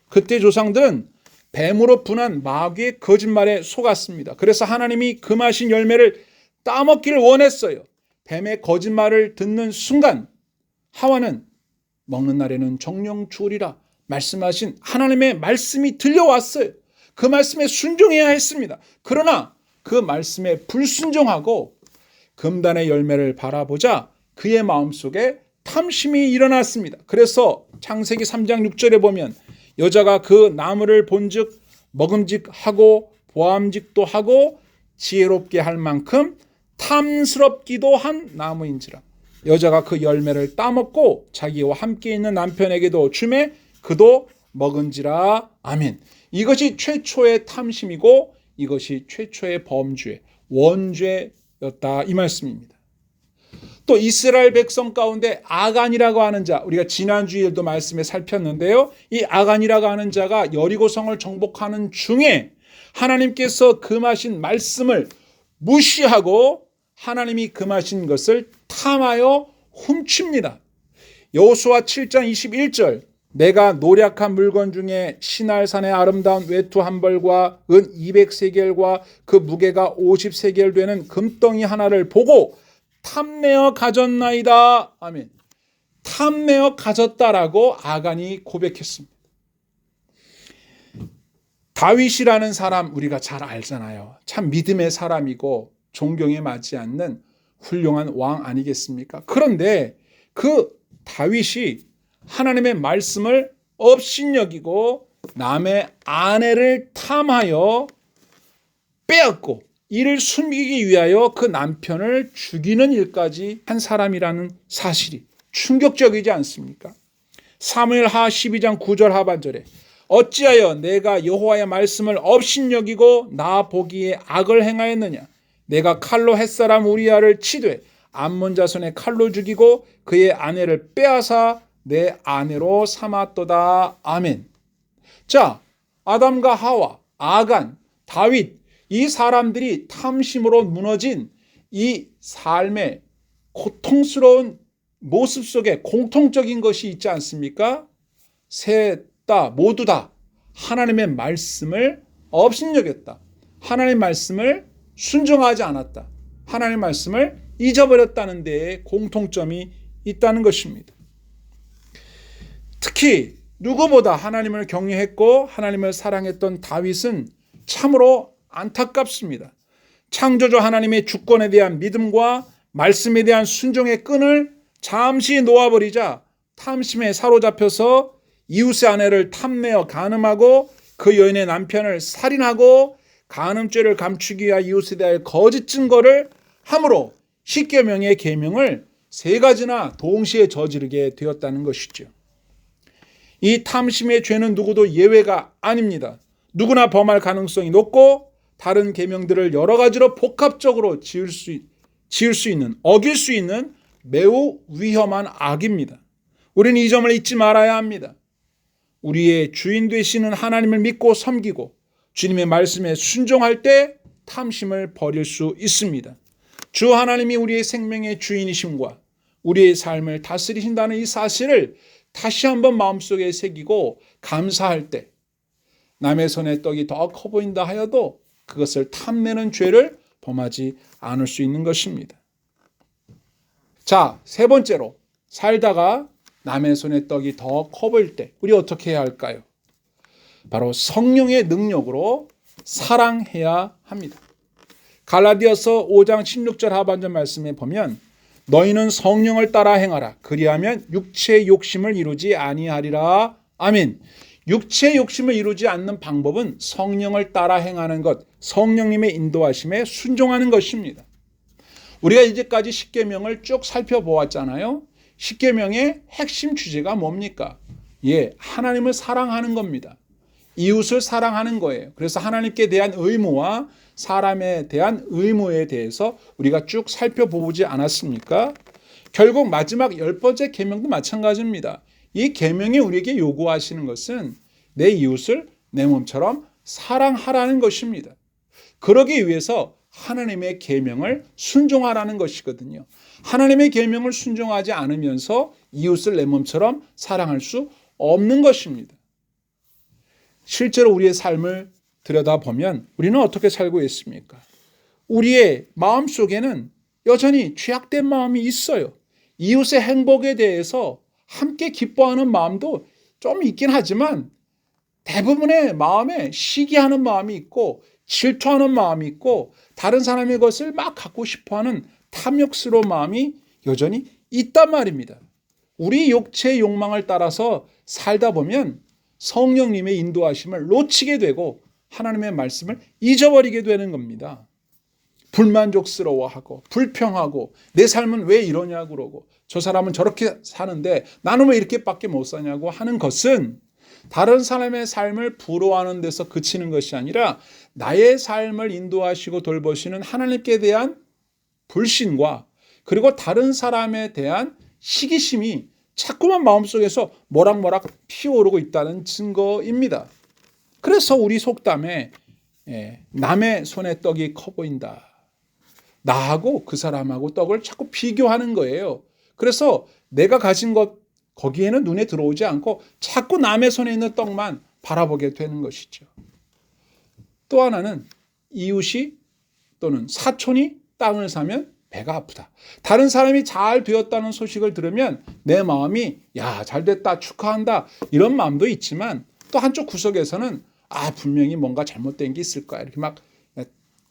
그때 조상들은 뱀으로 분한 마귀의 거짓말에 속았습니다. 그래서 하나님이 금하신 열매를 따먹기를 원했어요. 뱀의 거짓말을 듣는 순간 하와는 먹는 날에는 정령 죽으리라 말씀하신 하나님의 말씀이 들려왔어요. 그 말씀에 순종해야 했습니다. 그러나 그 말씀에 불순종하고 금단의 열매를 바라보자 그의 마음속에 탐심이 일어났습니다. 그래서 창세기 3장 6절에 보면 여자가 그 나무를 본즉 먹음직하고 보암직도 하고 지혜롭게 할 만큼 탐스럽기도 한 나무인지라. 여자가 그 열매를 따먹고 자기와 함께 있는 남편에게도 주매 그도 먹은지라. 아멘. 이것이 최초의 탐심이고 이것이 최초의 범죄, 원죄였다 이 말씀입니다. 또 이스라엘 백성 가운데 아간이라고 하는 자, 우리가 지난주에도 말씀에 살폈는데요. 이 아간이라고 하는 자가 여리고성을 정복하는 중에 하나님께서 금하신 말씀을 무시하고 하나님이 금하신 것을 탐하여 훔칩니다. 여호수아 7장 21절, 내가 노략한 물건 중에 시날산의 아름다운 외투 한 벌과 은 200세겔과 그 무게가 50세겔 되는 금덩이 하나를 보고 탐내어 가졌나이다. 아멘. 탐내어 가졌다라고 아간이 고백했습니다. 다윗이라는 사람 우리가 잘 알잖아요. 참 믿음의 사람이고 존경에 맞지 않는 훌륭한 왕 아니겠습니까? 그런데 그 다윗이 하나님의 말씀을 업신여기고 남의 아내를 탐하여 빼앗고 이를 숨기기 위하여 그 남편을 죽이는 일까지 한 사람이라는 사실이 충격적이지 않습니까? 사무엘하 12장 9절 하반절에 어찌하여 내가 여호와의 말씀을 업신여기고 나 보기에 악을 행하였느냐? 내가 칼로 햇사람 우리아를 치되 암몬 자손의 칼로 죽이고 그의 아내를 빼앗아 내 아내로 삼았도다. 아멘. 자, 아담과 하와, 아간, 다윗, 이 사람들이 탐심으로 무너진 이 삶의 고통스러운 모습 속에 공통적인 것이 있지 않습니까? 셋 다 모두 다 하나님의 말씀을 업신여겼다. 하나님의 말씀을 순종하지 않았다. 하나님의 말씀을 잊어버렸다는 데에 공통점이 있다는 것입니다. 특히 누구보다 하나님을 경외했고 하나님을 사랑했던 다윗은 참으로 안타깝습니다. 창조주 하나님의 주권에 대한 믿음과 말씀에 대한 순종의 끈을 잠시 놓아버리자 탐심에 사로잡혀서 이웃의 아내를 탐내어 간음하고 그 여인의 남편을 살인하고 간음죄를 감추기 위하여 이웃에 대하여 거짓 증거를 함으로 십계명의 계명을 3가지나 동시에 저지르게 되었다는 것이죠. 이 탐심의 죄는 누구도 예외가 아닙니다. 누구나 범할 가능성이 높고 다른 계명들을 여러 가지로 복합적으로 지을 수 있는, 어길 수 있는 매우 위험한 악입니다. 우리는 이 점을 잊지 말아야 합니다. 우리의 주인 되시는 하나님을 믿고 섬기고 주님의 말씀에 순종할 때 탐심을 버릴 수 있습니다. 주 하나님이 우리의 생명의 주인이심과 우리의 삶을 다스리신다는 이 사실을 다시 한번 마음속에 새기고 감사할 때 남의 손에 떡이 더 커 보인다 하여도 그것을 탐내는 죄를 범하지 않을 수 있는 것입니다. 자, 3번째로 살다가 남의 손에 떡이 더 커 보일 때 우리 어떻게 해야 할까요? 바로 성령의 능력으로 사랑해야 합니다. 갈라디아서 5장 16절 하반절 말씀에 보면 너희는 성령을 따라 행하라. 그리하면 육체의 욕심을 이루지 아니하리라. 아멘. 육체의 욕심을 이루지 않는 방법은 성령을 따라 행하는 것, 성령님의 인도하심에 순종하는 것입니다. 우리가 이제까지 십계명을 쭉 살펴보았잖아요. 십계명의 핵심 주제가 뭡니까? 하나님을 사랑하는 겁니다. 이웃을 사랑하는 거예요. 그래서 하나님께 대한 의무와 사람에 대한 의무에 대해서 우리가 쭉 살펴보지 않았습니까? 결국 마지막 10번째 계명도 마찬가지입니다. 이 계명이 우리에게 요구하시는 것은 내 이웃을 내 몸처럼 사랑하라는 것입니다. 그러기 위해서 하나님의 계명을 순종하라는 것이거든요. 하나님의 계명을 순종하지 않으면서 이웃을 내 몸처럼 사랑할 수 없는 것입니다. 실제로 우리의 삶을 들여다보면 우리는 어떻게 살고 있습니까? 우리의 마음속에는 여전히 죄악된 마음이 있어요. 이웃의 행복에 대해서 함께 기뻐하는 마음도 좀 있긴 하지만 대부분의 마음에 시기하는 마음이 있고 질투하는 마음이 있고 다른 사람의 것을 막 갖고 싶어하는 탐욕스러운 마음이 여전히 있단 말입니다. 우리 육체의 욕망을 따라서 살다 보면 성령님의 인도하심을 놓치게 되고 하나님의 말씀을 잊어버리게 되는 겁니다. 불만족스러워하고 불평하고 내 삶은 왜 이러냐고 그러고 저 사람은 저렇게 사는데 나는 왜 이렇게밖에 못 사냐고 하는 것은 다른 사람의 삶을 부러워하는 데서 그치는 것이 아니라 나의 삶을 인도하시고 돌보시는 하나님께 대한 불신과 그리고 다른 사람에 대한 시기심이 자꾸만 마음속에서 모락모락 피어오르고 있다는 증거입니다. 그래서 우리 속담에 남의 손에 떡이 커 보인다. 나하고 그 사람하고 떡을 자꾸 비교하는 거예요. 그래서 내가 가진 것 거기에는 눈에 들어오지 않고 자꾸 남의 손에 있는 떡만 바라보게 되는 것이죠. 또 하나는 이웃이 또는 사촌이 땅을 사면 배가 아프다. 다른 사람이 잘 되었다는 소식을 들으면 내 마음이 야, 잘 됐다, 축하한다 이런 마음도 있지만 또 한쪽 구석에서는 분명히 뭔가 잘못된 게 있을 거야. 이렇게 막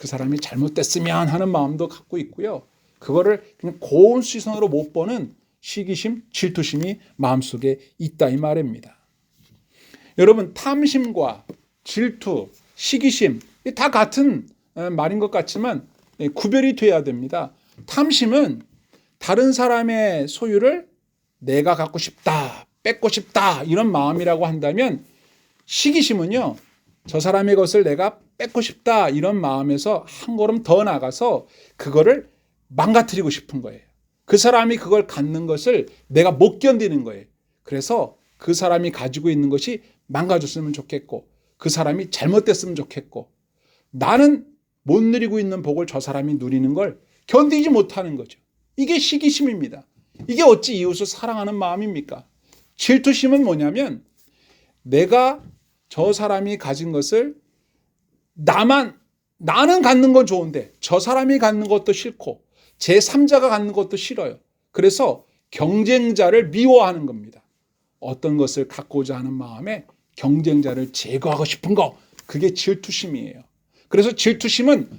그 사람이 잘못됐으면 하는 마음도 갖고 있고요. 그거를 그냥 고운 시선으로 못 보는 시기심, 질투심이 마음속에 있다 이 말입니다. 여러분, 탐심과 질투, 시기심 다 같은 말인 것 같지만 구별이 돼야 됩니다. 탐심은 다른 사람의 소유를 내가 갖고 싶다, 뺏고 싶다 이런 마음이라고 한다면, 시기심은요, 저 사람의 것을 내가 뺏고 싶다 이런 마음에서 한 걸음 더 나가서 그거를 망가뜨리고 싶은 거예요. 그 사람이 그걸 갖는 것을 내가 못 견디는 거예요. 그래서 그 사람이 가지고 있는 것이 망가졌으면 좋겠고, 그 사람이 잘못됐으면 좋겠고, 나는 못 누리고 있는 복을 저 사람이 누리는 걸 견디지 못하는 거죠. 이게 시기심입니다. 이게 어찌 이웃을 사랑하는 마음입니까? 질투심은 뭐냐면, 내가 저 사람이 가진 것을 나는 갖는 건 좋은데 저 사람이 갖는 것도 싫고 제3자가 갖는 것도 싫어요. 그래서 경쟁자를 미워하는 겁니다. 어떤 것을 갖고자 하는 마음에 경쟁자를 제거하고 싶은 거, 그게 질투심이에요. 그래서 질투심은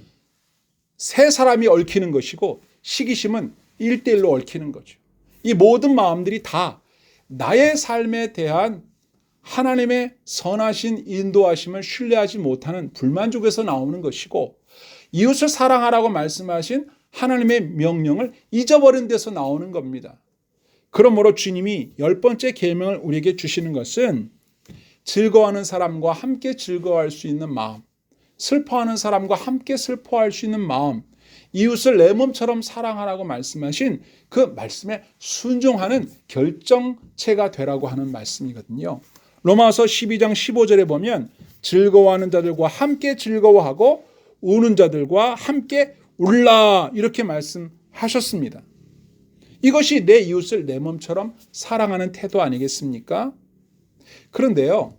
세 사람이 얽히는 것이고 시기심은 1대1로 얽히는 거죠. 이 모든 마음들이 다 나의 삶에 대한 하나님의 선하신 인도하심을 신뢰하지 못하는 불만족에서 나오는 것이고, 이웃을 사랑하라고 말씀하신 하나님의 명령을 잊어버린 데서 나오는 겁니다. 그러므로 주님이 10번째 계명을 우리에게 주시는 것은 즐거워하는 사람과 함께 즐거워할 수 있는 마음, 슬퍼하는 사람과 함께 슬퍼할 수 있는 마음, 이웃을 내 몸처럼 사랑하라고 말씀하신 그 말씀에 순종하는 결정체가 되라고 하는 말씀이거든요. 로마서 12장 15절에 보면 즐거워하는 자들과 함께 즐거워하고 우는 자들과 함께 울라 이렇게 말씀하셨습니다. 이것이 내 이웃을 내 몸처럼 사랑하는 태도 아니겠습니까? 그런데요,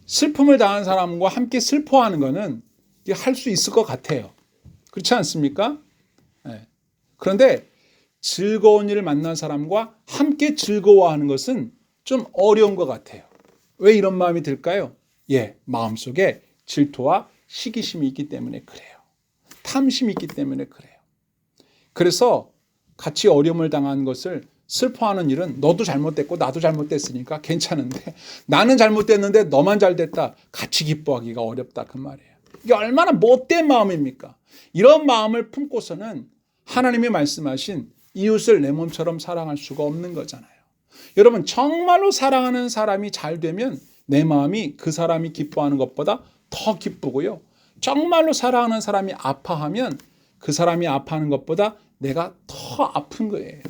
슬픔을 당한 사람과 함께 슬퍼하는 것은 할 수 있을 것 같아요. 그렇지 않습니까? 네. 그런데 즐거운 일을 만난 사람과 함께 즐거워하는 것은 좀 어려운 것 같아요. 왜 이런 마음이 들까요? 마음속에 질투와 시기심이 있기 때문에 그래요. 탐심이 있기 때문에 그래요. 그래서 같이 어려움을 당한 것을 슬퍼하는 일은 너도 잘못됐고 나도 잘못됐으니까 괜찮은데, 나는 잘못됐는데 너만 잘됐다, 같이 기뻐하기가 어렵다 그 말이에요. 이게 얼마나 못된 마음입니까? 이런 마음을 품고서는 하나님이 말씀하신 이웃을 내 몸처럼 사랑할 수가 없는 거잖아요. 여러분, 정말로 사랑하는 사람이 잘 되면 내 마음이 그 사람이 기뻐하는 것보다 더 기쁘고요. 정말로 사랑하는 사람이 아파하면 그 사람이 아파하는 것보다 내가 더 아픈 거예요.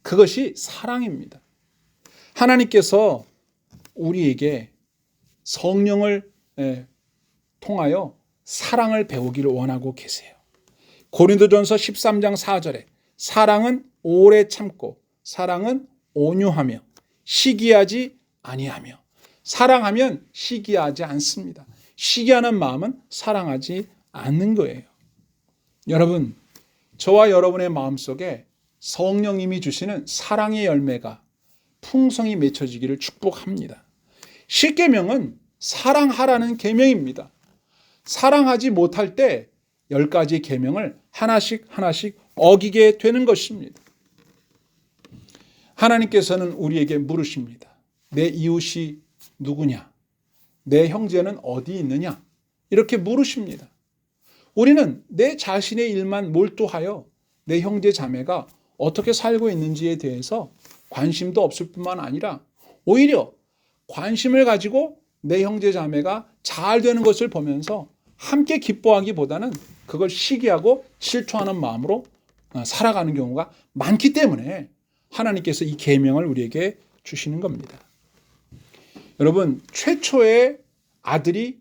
그것이 사랑입니다. 하나님께서 우리에게 성령을 통하여 사랑을 배우기를 원하고 계세요. 고린도전서 13장 4절에 사랑은 오래 참고 사랑은 온유하며 시기하지 아니하며, 사랑하면 시기하지 않습니다. 시기하는 마음은 사랑하지 않는 거예요. 여러분, 저와 여러분의 마음속에 성령님이 주시는 사랑의 열매가 풍성히 맺혀지기를 축복합니다. 십계명은 사랑하라는 계명입니다. 사랑하지 못할 때 10가지 계명을 하나씩 어기게 되는 것입니다. 하나님께서는 우리에게 물으십니다. 내 이웃이 누구냐? 내 형제는 어디 있느냐? 이렇게 물으십니다. 우리는 내 자신의 일만 몰두하여 내 형제 자매가 어떻게 살고 있는지에 대해서 관심도 없을 뿐만 아니라 오히려 관심을 가지고 내 형제 자매가 잘 되는 것을 보면서 함께 기뻐하기보다는 그걸 시기하고 질투하는 마음으로 살아가는 경우가 많기 때문에 하나님께서 이 계명을 우리에게 주시는 겁니다. 여러분, 최초의 아들이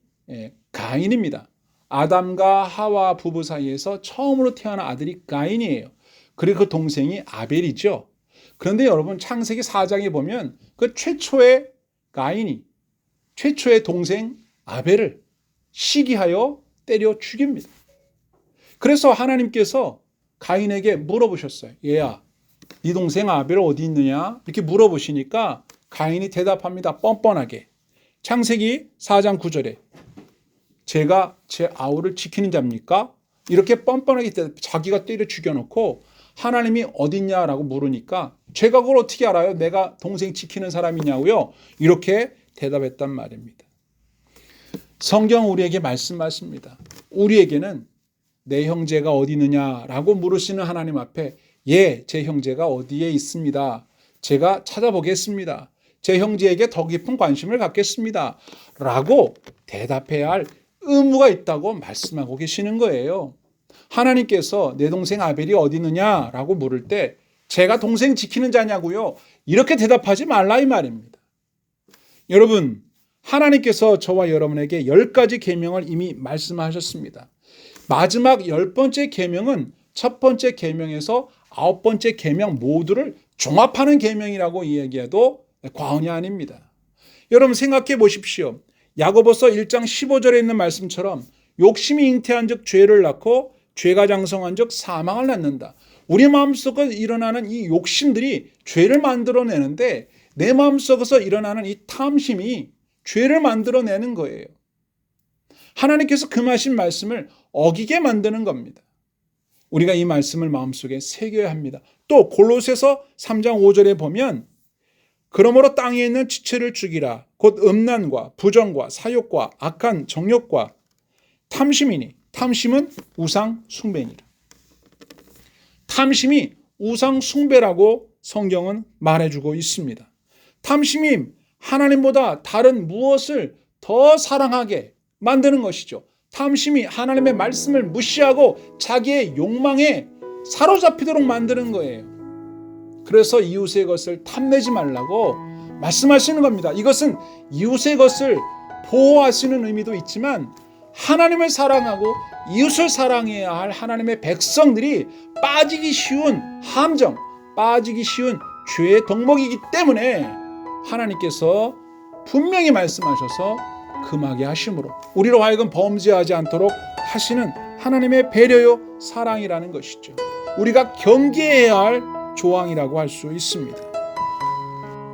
가인입니다. 아담과 하와 부부 사이에서 처음으로 태어난 아들이 가인이에요. 그리고 그 동생이 아벨이죠. 그런데 여러분, 창세기 4장에 보면 그 최초의 가인이 최초의 동생 아벨을 시기하여 때려 죽입니다. 그래서 하나님께서 가인에게 물어보셨어요. 얘야, 네 동생 아벨 어디 있느냐? 이렇게 물어보시니까 가인이 대답합니다. 뻔뻔하게. 창세기 4장 9절에 제가 제 아우를 지키는 자입니까? 이렇게 뻔뻔하게 자기가 때려 죽여놓고 하나님이 어딨냐라고 물으니까 제가 그걸 어떻게 알아요? 내가 동생 지키는 사람이냐고요? 이렇게 대답했단 말입니다. 성경 우리에게 말씀하십니다. 우리에게는 내 형제가 어디 있느냐라고 물으시는 하나님 앞에 예, 제 형제가 어디에 있습니다. 제가 찾아보겠습니다. 제 형제에게 더 깊은 관심을 갖겠습니다. 라고 대답해야 할 의무가 있다고 말씀하고 계시는 거예요. 하나님께서 내 동생 아벨이 어디 있느냐라고 물을 때 제가 동생 지키는 자냐고요? 이렇게 대답하지 말라 이 말입니다. 여러분, 하나님께서 저와 여러분에게 10가지 계명을 이미 말씀하셨습니다. 마지막 10번째 계명은 첫 번째 계명에서 9번째 계명 모두를 종합하는 계명이라고 이야기해도 과언이 아닙니다. 여러분 생각해 보십시오. 야고보서 1장 15절에 있는 말씀처럼 욕심이 잉태한 즉 죄를 낳고 죄가 장성한 즉 사망을 낳는다. 우리 마음속에 일어나는 이 욕심들이 죄를 만들어내는데 내 마음속에서 일어나는 이 탐심이 죄를 만들어내는 거예요. 하나님께서 금하신 말씀을 어기게 만드는 겁니다. 우리가 이 말씀을 마음속에 새겨야 합니다. 또 골로새서 3장 5절에 보면 그러므로 땅에 있는 지체를 죽이라. 곧 음란과 부정과 사욕과 악한 정욕과 탐심이니 탐심은 우상 숭배니라. 탐심이 우상 숭배라고 성경은 말해주고 있습니다. 탐심이 하나님보다 다른 무엇을 더 사랑하게 만드는 것이죠. 탐심이 하나님의 말씀을 무시하고 자기의 욕망에 사로잡히도록 만드는 거예요. 그래서 이웃의 것을 탐내지 말라고 말씀하시는 겁니다. 이것은 이웃의 것을 보호하시는 의미도 있지만 하나님을 사랑하고 이웃을 사랑해야 할 하나님의 백성들이 빠지기 쉬운 함정, 빠지기 쉬운 죄의 덕목이기 때문에 하나님께서 분명히 말씀하셔서 금하게 하심으로 우리로 하여금 범죄하지 않도록 하시는 하나님의 배려요 사랑이라는 것이죠. 우리가 경계해야 할 조항이라고 할 수 있습니다.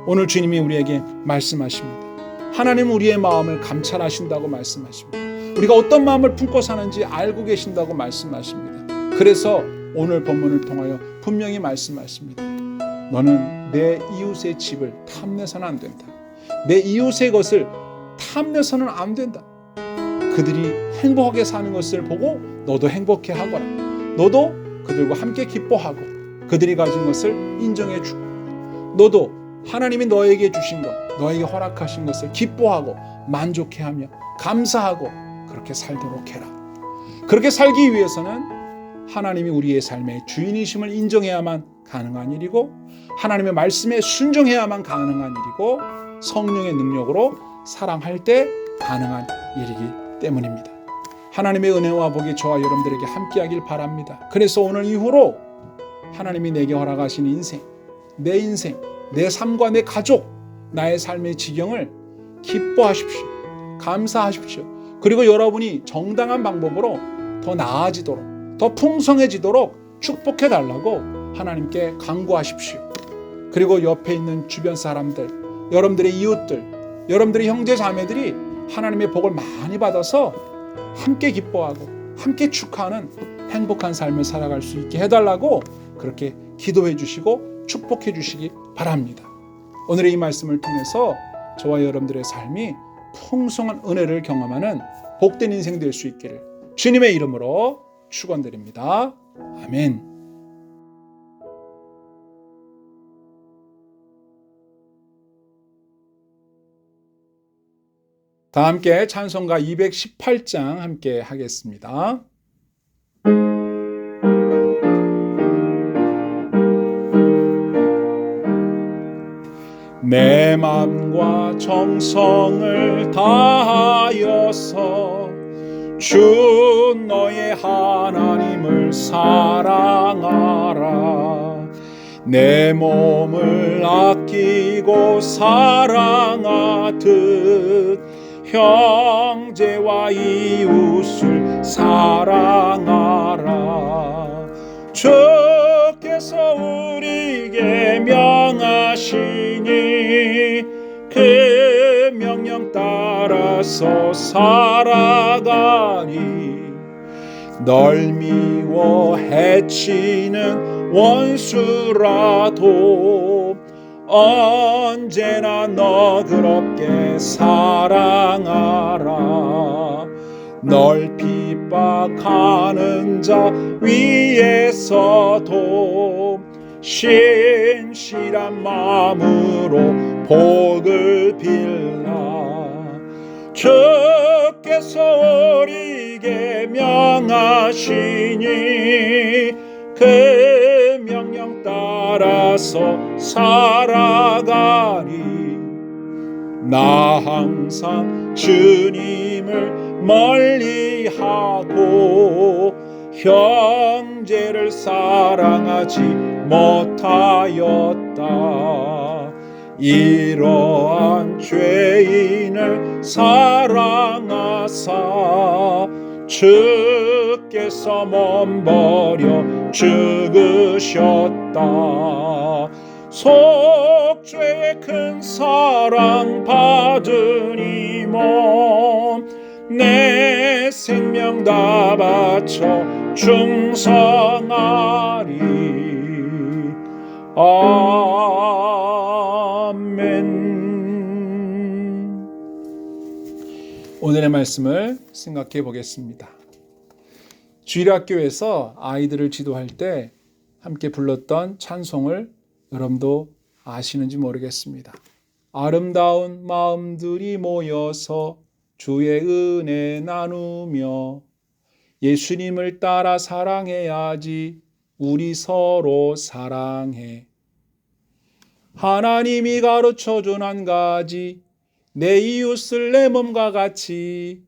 오늘 주님이 우리에게 말씀하십니다. 하나님 우리의 마음을 감찰하신다고 말씀하십니다. 우리가 어떤 마음을 품고 사는지 알고 계신다고 말씀하십니다. 그래서 오늘 본문을 통하여 분명히 말씀하십니다. 너는 내 이웃의 집을 탐내서는 안 된다. 내 이웃의 것을 탐내서는 안 된다. 그들이 행복하게 사는 것을 보고 너도 행복해 하거라. 너도 그들과 함께 기뻐하고 그들이 가진 것을 인정해 주고 너도 하나님이 너에게 주신 것, 너에게 허락하신 것을 기뻐하고 만족해하며 감사하고 그렇게 살도록 해라. 그렇게 살기 위해서는 하나님이 우리의 삶의 주인이심을 인정해야만 가능한 일이고 하나님의 말씀에 순종해야만 가능한 일이고 성령의 능력으로 사랑할 때 가능한 일이기 때문입니다. 하나님의 은혜와 복이 저와 여러분들에게 함께하길 바랍니다. 그래서 오늘 이후로 하나님이 내게 허락하신 인생, 내 삶과 내 가족, 나의 삶의 지경을 기뻐하십시오. 감사하십시오. 그리고 여러분이 정당한 방법으로 더 나아지도록, 더 풍성해지도록 축복해 달라고 하나님께 간구하십시오. 그리고 옆에 있는 주변 사람들, 여러분들의 이웃들, 여러분들의 형제 자매들이 하나님의 복을 많이 받아서 함께 기뻐하고 함께 축하하는 행복한 삶을 살아갈 수 있게 해달라고 그렇게 기도해 주시고 축복해 주시기 바랍니다. 오늘의 이 말씀을 통해서 저와 여러분들의 삶이 풍성한 은혜를 경험하는 복된 인생 될 수 있기를 주님의 이름으로 축원드립니다. 아멘. 다 함께 찬송가 218장 함께 하겠습니다. 내 맘과 정성을 다하여서 주 너의 하나님을 사랑하라. 내 몸을 아끼고 사랑하듯 형제와 이웃을 사랑하라. 주께서 우리에게 명하시니 그 명령 따라서 살아가리. 널 미워 해치는 원수라도 언제나 너그럽게 사랑하라. 널 핍박하는 자 위에서도 신실한 마음으로 복을 빌라. 주께서 우리에게 명하시니 그 명령 따라서 살아가리. 나 항상 주님을 멀리하고 형제를 사랑하지 못하였다. 이러한 죄인을 사랑하사 주께서 몸버려 죽으셨다. 속죄의 큰 사랑 받으니 몸내 생명 다 바쳐 충성하리. 아멘. 오늘의 말씀을 생각해 보겠습니다. 주일학교에서 아이들을 지도할 때 함께 불렀던 찬송을 여러분도 아시는지 모르겠습니다. 아름다운 마음들이 모여서 주의 은혜 나누며 예수님을 따라 사랑해야지. 우리 서로 사랑해. 하나님이 가르쳐준 한 가지, 내 이웃을 내 몸과 같이.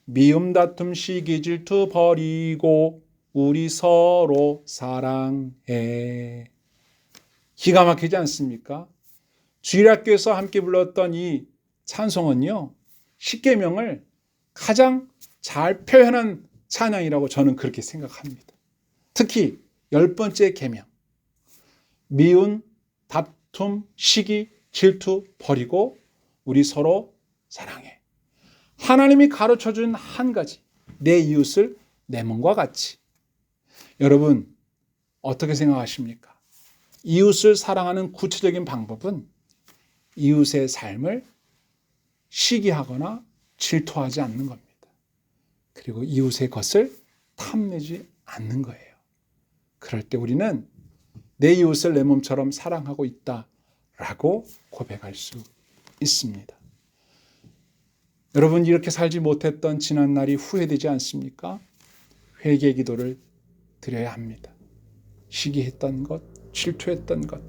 미움 다툼 시기 질투 버리고 우리 서로 사랑해. 기가 막히지 않습니까? 주일학교에서 함께 불렀던 이 찬송은요, 십계명을 가장 잘 표현한 찬양이라고 저는 그렇게 생각합니다. 특히 10번째 계명, 미운, 다툼, 시기, 질투 버리고 우리 서로 사랑해. 하나님이 가르쳐준 한 가지, 내 이웃을 내 몸과 같이. 여러분 어떻게 생각하십니까? 이웃을 사랑하는 구체적인 방법은 이웃의 삶을 시기하거나 질투하지 않는 겁니다. 그리고 이웃의 것을 탐내지 않는 거예요. 그럴 때 우리는 내 이웃을 내 몸처럼 사랑하고 있다라고 고백할 수 있습니다. 여러분 이렇게 살지 못했던 지난 날이 후회되지 않습니까? 회개 기도를 드려야 합니다. 시기했던 것, 질투했던 것,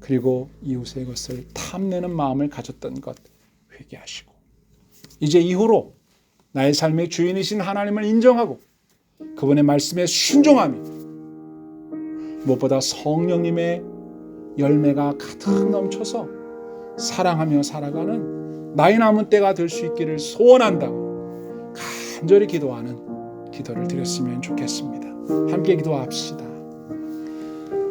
그리고 이웃의 것을 탐내는 마음을 가졌던 것 회개하시고, 이제 이후로 나의 삶의 주인이신 하나님을 인정하고 그분의 말씀에 순종하며 무엇보다 성령님의 열매가 가득 넘쳐서 사랑하며 살아가는 나의 남은 때가 될 수 있기를 소원한다고 간절히 기도하는 기도를 드렸으면 좋겠습니다. 함께 기도합시다.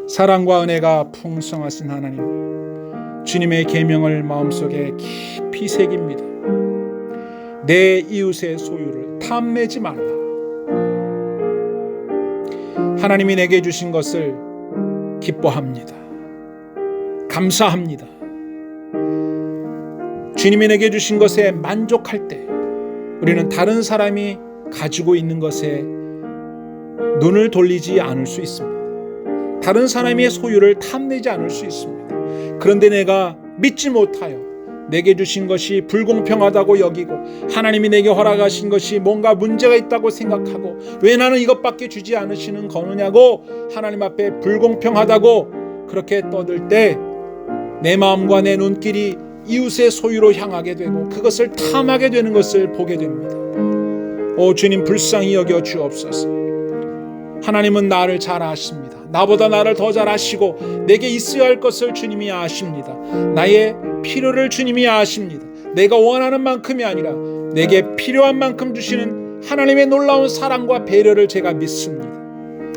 사랑과 은혜가 풍성하신 하나님, 주님의 계명을 마음속에 깊이 새깁니다. 내 이웃의 소유를 탐내지 말라. 하나님이 내게 주신 것을 기뻐합니다. 감사합니다. 주님이 내게 주신 것에 만족할 때 우리는 다른 사람이 가지고 있는 것에 눈을 돌리지 않을 수 있습니다. 다른 사람의 소유를 탐내지 않을 수 있습니다. 그런데 내가 믿지 못하여 내게 주신 것이 불공평하다고 여기고 하나님이 내게 허락하신 것이 뭔가 문제가 있다고 생각하고 왜 나는 이것밖에 주지 않으시는 거느냐고 하나님 앞에 불공평하다고 그렇게 떠들 때 내 마음과 내 눈길이 이웃의 소유로 향하게 되고 그것을 탐하게 되는 것을 보게 됩니다. 오 주님, 불쌍히 여겨 주옵소서. 하나님은 나를 잘 아십니다. 나보다 나를 더 잘 아시고 내게 있어야 할 것을 주님이 아십니다. 나의 필요를 주님이 아십니다. 내가 원하는 만큼이 아니라 내게 필요한 만큼 주시는 하나님의 놀라운 사랑과 배려를 제가 믿습니다.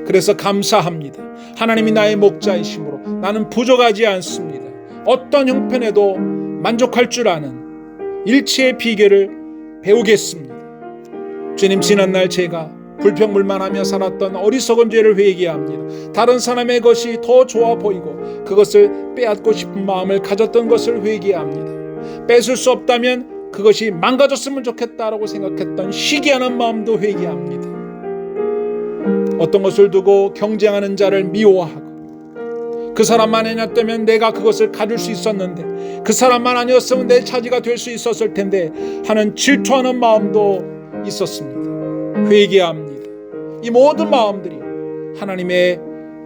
그래서 감사합니다. 하나님이 나의 목자이심으로 나는 부족하지 않습니다. 어떤 형편에도 만족할 줄 아는 일체의 비결을 배우겠습니다. 주님, 지난날 제가 불평불만하며 살았던 어리석은 죄를 회개합니다. 다른 사람의 것이 더 좋아 보이고 그것을 빼앗고 싶은 마음을 가졌던 것을 회개합니다. 뺏을 수 없다면 그것이 망가졌으면 좋겠다라고 생각했던 시기하는 마음도 회개합니다. 어떤 것을 두고 경쟁하는 자를 미워하고 그 사람만 아니었다면 내가 그것을 가질 수 있었는데, 그 사람만 아니었으면 내 차지가 될 수 있었을 텐데 하는 질투하는 마음도 있었습니다. 회개합니다. 이 모든 마음들이 하나님의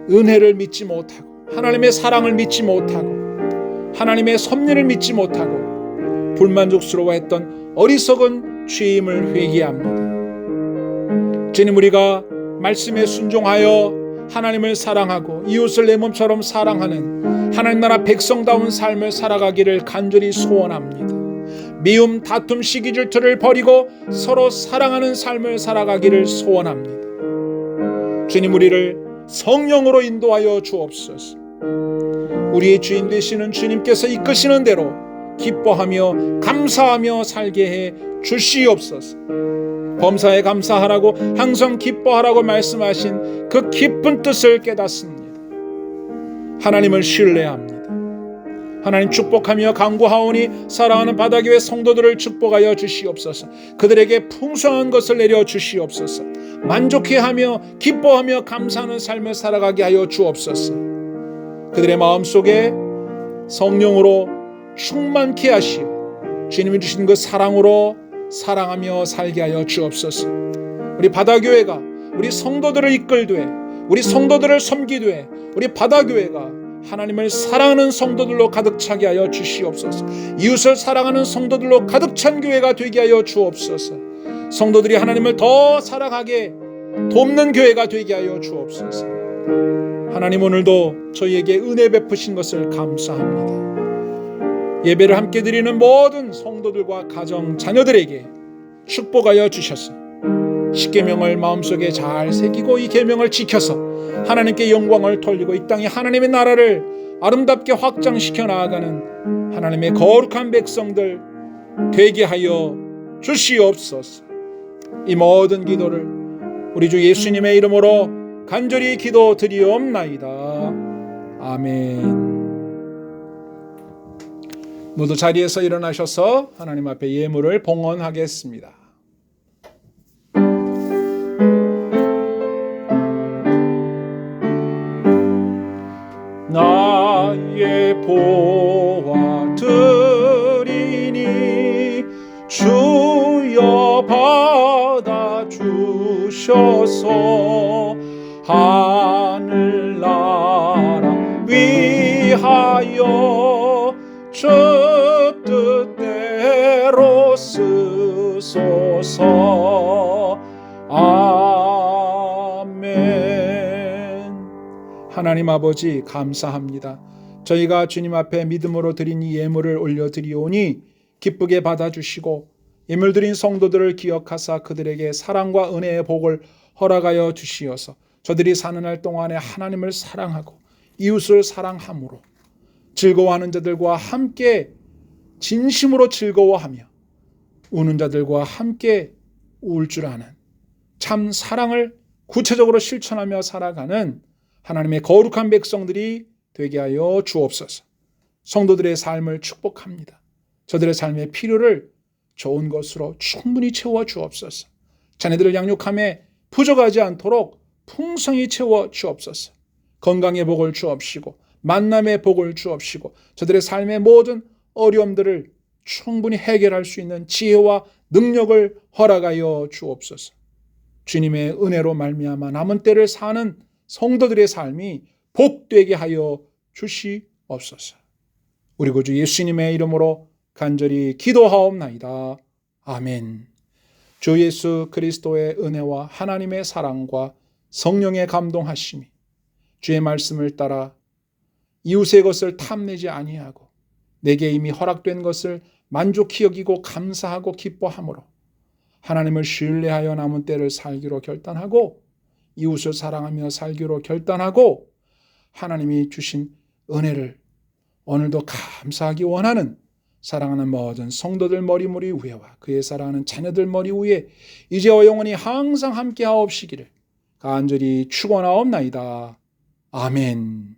은혜를 믿지 못하고 하나님의 사랑을 믿지 못하고 하나님의 섭리를 믿지 못하고 불만족스러워했던 어리석은 죄임을 회개합니다. 주님, 우리가 말씀에 순종하여 하나님을 사랑하고 이웃을 내 몸처럼 사랑하는 하나님 나라 백성다운 삶을 살아가기를 간절히 소원합니다. 미움, 다툼, 시기, 질투를 버리고 서로 사랑하는 삶을 살아가기를 소원합니다. 주님, 우리를 성령으로 인도하여 주옵소서. 우리의 주인 되시는 주님께서 이끄시는 대로 기뻐하며 감사하며 살게 해 주시옵소서. 범사에 감사하라고 항상 기뻐하라고 말씀하신 그 깊은 뜻을 깨닫습니다. 하나님을 신뢰합니다. 하나님 축복하며 간구하오니 사랑하는 바다교회 성도들을 축복하여 주시옵소서. 그들에게 풍성한 것을 내려 주시옵소서. 만족해하며 기뻐하며 감사하는 삶을 살아가게 하여 주옵소서. 그들의 마음속에 성령으로 충만케 하시오 주님이 주신 그 사랑으로 사랑하며 살게 하여 주옵소서. 우리 바다교회가 우리 성도들을 이끌되 우리 성도들을 섬기되 우리 바다교회가 하나님을 사랑하는 성도들로 가득 차게 하여 주시옵소서. 이웃을 사랑하는 성도들로 가득 찬 교회가 되게 하여 주옵소서. 성도들이 하나님을 더 사랑하게 돕는 교회가 되게 하여 주옵소서. 하나님, 오늘도 저희에게 은혜 베푸신 것을 감사합니다. 예배를 함께 드리는 모든 성도들과 가정, 자녀들에게 축복하여 주셔서 십계명을 마음속에 잘 새기고 이 계명을 지켜서 하나님께 영광을 돌리고 이 땅에 하나님의 나라를 아름답게 확장시켜 나아가는 하나님의 거룩한 백성들 되게 하여 주시옵소서. 이 모든 기도를 우리 주 예수님의 이름으로 간절히 기도드리옵나이다. 아멘. 모두 자리에서 일어나셔서 하나님 앞에 예물을 봉헌하겠습니다. 나의 보화 드리니 주여 받아 주셔서 하늘나라 위하여 주 뜻대로 쓰소서. 아멘. 하나님 아버지, 감사합니다. 저희가 주님 앞에 믿음으로 드린 이 예물을 올려드리오니 기쁘게 받아주시고 예물 드린 성도들을 기억하사 그들에게 사랑과 은혜의 복을 허락하여 주시어서 저들이 사는 날 동안에 하나님을 사랑하고 이웃을 사랑함으로 즐거워하는 자들과 함께 진심으로 즐거워하며 우는 자들과 함께 울 줄 아는 참 사랑을 구체적으로 실천하며 살아가는 하나님의 거룩한 백성들이 되게 하여 주옵소서. 성도들의 삶을 축복합니다. 저들의 삶의 필요를 좋은 것으로 충분히 채워 주옵소서. 자녀들을 양육함에 부족하지 않도록 풍성히 채워 주옵소서. 건강의 복을 주옵시고 만남의 복을 주옵시고 저들의 삶의 모든 어려움들을 충분히 해결할 수 있는 지혜와 능력을 허락하여 주옵소서. 주님의 은혜로 말미암아 남은 때를 사는 성도들의 삶이 복되게 하여 주시옵소서. 우리 구주 예수님의 이름으로 간절히 기도하옵나이다. 아멘. 주 예수 그리스도의 은혜와 하나님의 사랑과 성령의 감동하심이 주의 말씀을 따라 이웃의 것을 탐내지 아니하고 내게 이미 허락된 것을 만족히 여기고 감사하고 기뻐함으로 하나님을 신뢰하여 남은 때를 살기로 결단하고 이웃을 사랑하며 살기로 결단하고 하나님이 주신 은혜를 오늘도 감사하기 원하는 사랑하는 모든 성도들 머리 위에와 그의 사랑하는 자녀들 머리 위에 이제와 영원히 항상 함께하옵시기를 간절히 축원하옵나이다. 아멘.